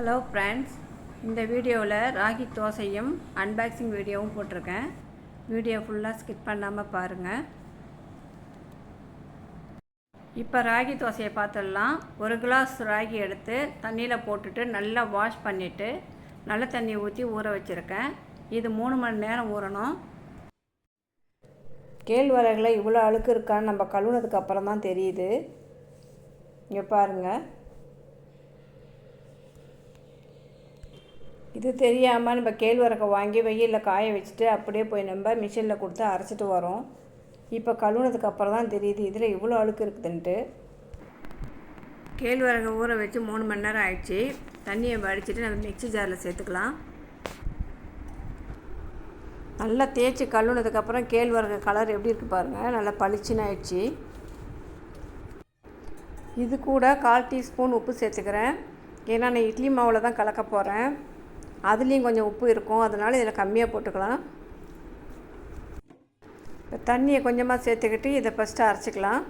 Hello friends, இந்த வீடியோவில் ராகி தோசையும் அன்பாக்சிங் வீடியோவும் போட்டிருக்கேன். வீடியோ ஃபுல்லாக ஸ்கிப் பண்ணாமல் பாருங்கள். இப்போ ராகி தோசையை பார்த்துடலாம். ஒரு கிளாஸ் ராகி எடுத்து தண்ணியில் போட்டுட்டு நல்லா வாஷ் பண்ணிவிட்டு நல்ல தண்ணி ஊற்றி ஊற வச்சுருக்கேன். இது 3 மணி நேரம் ஊறணும். கேழ்வரகில் இவ்வளோ அழுக்கு இருக்கான்னு நம்ம கழுவுனதுக்கு அப்புறம் தான் தெரியுது. இங்கே பாருங்கள். இது தெரியாமல் நம்ம கேழ்வரகை வாங்கி வெயிலில் காய வச்சுட்டு அப்படியே போய் நம்ம மிஷினில் கொடுத்து அரைச்சிட்டு வரோம். இப்போ கழுவுனதுக்கு அப்புறம் தான் தெரியுது இதில் இவ்வளோ அழுக்கு இருக்குதுன்ட்டு. கேழ்வரகை ஊற வச்சு 3 மணி நேரம் ஆயிடுச்சு. தண்ணியை வடிச்சிட்டு நம்ம மிக்ஸி ஜாரில் சேர்த்துக்கலாம். நல்லா தேய்ச்சி கழுவுனதுக்கப்புறம் கேழ்வரகு கலர் எப்படி இருக்குது பாருங்கள், நல்லா பளிச்சுன்னு ஆயிடுச்சு. இது கூட 1/4 டீஸ்பூன் உப்பு சேர்த்துக்கிறேன். ஏன்னா நான் இட்லி மாவில் தான் கலக்க போகிறேன். அதுலேயும் கொஞ்சம் உப்பு இருக்கும், அதனால் இதில் கம்மியாக போட்டுக்கலாம். இப்போ தண்ணியை கொஞ்சமாக சேர்த்துக்கிட்டு இதை ஃபஸ்ட்டு அரைச்சிக்கலாம்.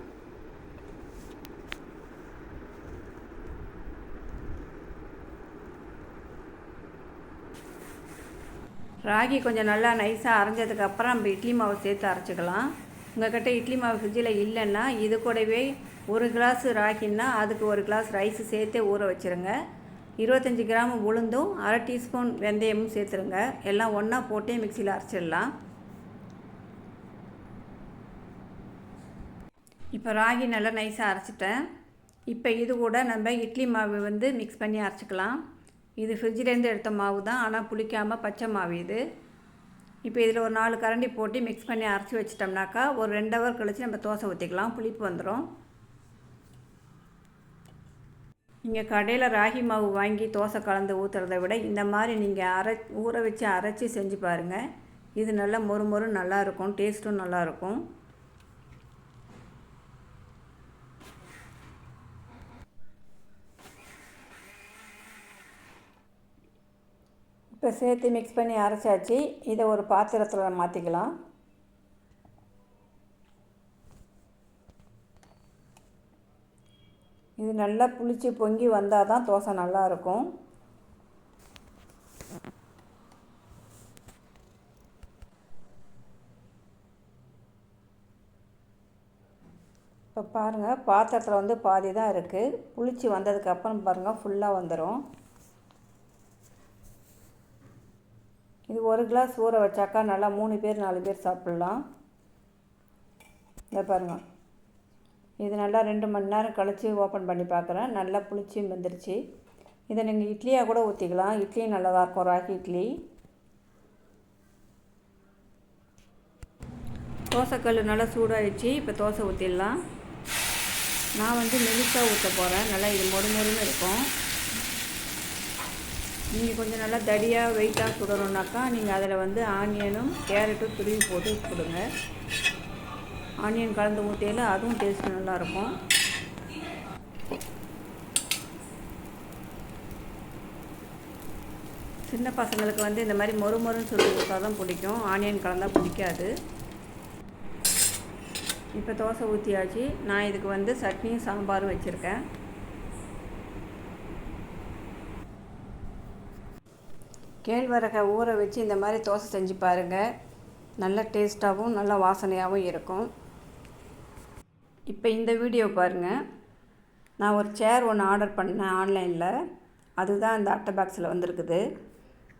ராகி கொஞ்சம் நல்லா நைஸாக அரைஞ்சதுக்கப்புறம் நம்ம இட்லி மாவு சேர்த்து அரைச்சிக்கலாம். உங்கள்கிட்ட இட்லி மாவு ஃப்ரிட்ஜில் இல்லைன்னா இது கூடவே 1 கிளாஸ் ராகின்னா அதுக்கு 1 கிளாஸ் ரைஸு சேர்த்தே ஊற வச்சுருங்க. 25 கிராம் உளுந்தும் 1/2 டீஸ்பூன் வெந்தயமும் சேர்த்துருங்க. எல்லாம் ஒன்றா போட்டே மிக்சியில் அரைச்சிடலாம். இப்போ ராகி நல்லா நைஸாக அரைச்சிட்டேன். இப்போ இது கூட நம்ம இட்லி மாவு மிக்ஸ் பண்ணி அரைச்சிக்கலாம். இது ஃப்ரிட்ஜிலேருந்து எடுத்த மாவு தான், ஆனால் புளிக்காமல் பச்சை மாவு இது. இப்போ இதில் ஒரு 4 கரண்டி போட்டு மிக்ஸ் பண்ணி அரைச்சி வச்சிட்டோம்னாக்கா ஒரு 2 ஹவர் கழித்து நம்ம தோசை ஊற்றிக்கலாம். புளிப்பு வந்துடும். நீங்கள் கடையில் ராகி மாவு வாங்கி தோசை கலந்து ஊற்றுறத விட இந்த மாதிரி நீங்கள் ஊற வச்சு அரைச்சி செஞ்சு பாருங்கள். இது நல்லா மொறு மொறு நல்லாயிருக்கும், டேஸ்ட்டும் நல்லாயிருக்கும். இப்போ சேர்த்து மிக்ஸ் பண்ணி அரைச்சாச்சு. இதை ஒரு பாத்திரத்தில் மாற்றிக்கலாம். இது நல்லா புளிச்சு பொங்கி வந்தால் தான் தோசை நல்லாயிருக்கும். இப்போ பாருங்கள், பாத்திரத்தில் பாதி தான் இருக்குது. புளிச்சு வந்ததுக்கப்புறம் பாருங்கள் ஃபுல்லாக வந்துடும். இது 1 கிளாஸ் ஊற வச்சாக்கா நல்லா 3 பேர் 4 பேர் சாப்பிட்லாம். இதை பாருங்கள், இது நல்லா 2 மணி நேரம் கழித்து ஓப்பன் பண்ணி பார்க்குறேன். நல்லா புளிச்சு வந்துருச்சு. இதை நீங்கள் இட்லியாக கூட ஊற்றிக்கலாம். இட்லியும் நல்லதாக இருக்கும், ராகி இட்லி. தோசைக்கல் நல்லா சூடாகிடுச்சு. இப்போ தோசை ஊற்றிடலாம். நான் மெலிசாக ஊற்ற போகிறேன். நல்லா இது மொறு மொறுன்னு இருக்கும். நீங்கள் கொஞ்சம் நல்லா தடியாக வெயிட்டாக சுடணுன்னாக்கா நீங்கள் அதில் ஆனியனும் கேரட்டும் துருவி போட்டு கொடுங்க. ஆனியன் கலந்து ஊற்றியில் அதுவும் டேஸ்ட்டு நல்லாயிருக்கும். சின்ன பசங்களுக்கு இந்த மாதிரி மொறு மொறுன்னு சொல்லி கொடுத்தா தான் பிடிக்கும். ஆனியன் கலந்தால் பிடிக்காது. இப்போ தோசை ஊற்றியாச்சு. நான் இதுக்கு சட்னியும் சாம்பாரும் வச்சுருக்கேன். கேழ்வரகை ஊற வச்சு இந்த மாதிரி தோசை செஞ்சு பாருங்கள். நல்ல டேஸ்ட்டாகவும் நல்ல வாசனையாகவும் இருக்கும். இப்போ இந்த வீடியோ பாருங்கள். நான் ஒரு சேர் ஒன்று ஆர்டர் பண்ணேன் ஆன்லைனில். அதுதான் இந்த அட்டை பாக்ஸில் வந்திருக்குது.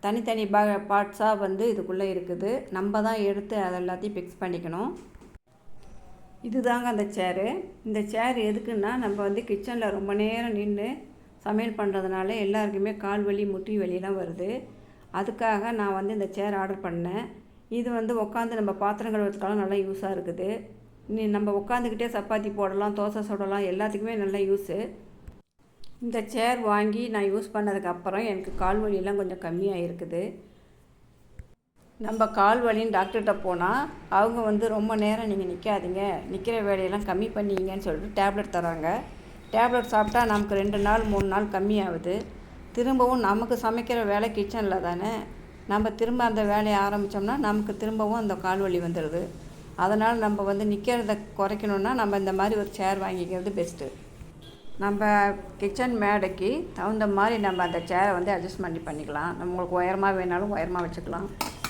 தனித்தனி பார்ட்ஸாக இதுக்குள்ளே இருக்குது. நம்ம தான் எடுத்து அதை எல்லாத்தையும் ஃபிக்ஸ் பண்ணிக்கணும். இது தாங்க அந்த சேரு. இந்த சேர் எதுக்குன்னா நம்ம கிச்சனில் ரொம்ப நேரம் நின்று சமையல் பண்ணுறதுனால எல்லாருக்குமே கால் வலி முட்டி வலியெல்லாம் வருது. அதுக்காக நான் இந்த சேர் ஆர்டர் பண்ணேன். இது உட்காந்து நம்ம பாத்திரம் கழுவுறதுக்கெல்லாம் நல்லா யூஸாக இருக்குது. நம்ம உட்காந்துக்கிட்டே சப்பாத்தி போடலாம், தோசை சுடலாம், எல்லாத்துக்குமே நல்ல யூஸு. இந்த சேர் வாங்கி நான் யூஸ் பண்ணதுக்கப்புறம் எனக்கு கால் வலியெல்லாம் கொஞ்சம் கம்மியாக இருக்குது. நம்ம கால் வலின்னு டாக்டர்கிட்ட போனால் அவங்க ரொம்ப நேரம் நீங்கள் நிற்காதீங்க, நிற்கிற வேலையெல்லாம் கம்மி பண்ணிங்கன்னு சொல்லிட்டு டேப்லெட் தராங்க. டேப்லெட் சாப்பிட்டா நமக்கு 2 நாள் 3 நாள் கம்மியாகுது. திரும்பவும் நமக்கு சமைக்கிற வேலை கிச்சனில் தானே. நம்ம திரும்ப அந்த வேலையை ஆரம்பித்தோம்னா நமக்கு திரும்பவும் அந்த கால் வலி வந்துடுது. அதனால் நம்ம நிற்கிறத குறைக்கணுன்னா நம்ம இந்த மாதிரி ஒரு சேர் வாங்கிக்கிறது பெஸ்ட்டு. நம்ம கிச்சன் மேடைக்கு தகுந்த மாதிரி நம்ம அந்த சேரை வந்து அட்ஜஸ்ட்மெண்ட் பண்ணிக்கலாம். நம்மளுக்கு உயரமாக வேணாலும் உயரமாக வச்சுக்கலாம்,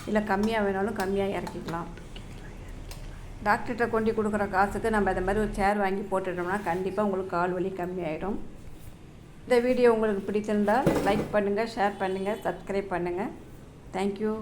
இல்லை கம்மியாக வேணாலும் கம்மியாக இறக்கிக்கலாம். டாக்டர்கிட்ட கொண்டு கொடுக்குற காசுக்கு நம்ம இந்த மாதிரி ஒரு சேர் வாங்கி போட்டுட்டோம்னா கண்டிப்பாக உங்களுக்கு கால் வலி கம்மியாயிடும். இந்த வீடியோ உங்களுக்கு பிடிச்சிருந்தால் லைக் பண்ணுங்கள், ஷேர் பண்ணுங்கள், சப்ஸ்கிரைப் பண்ணுங்கள். தேங்க்யூ.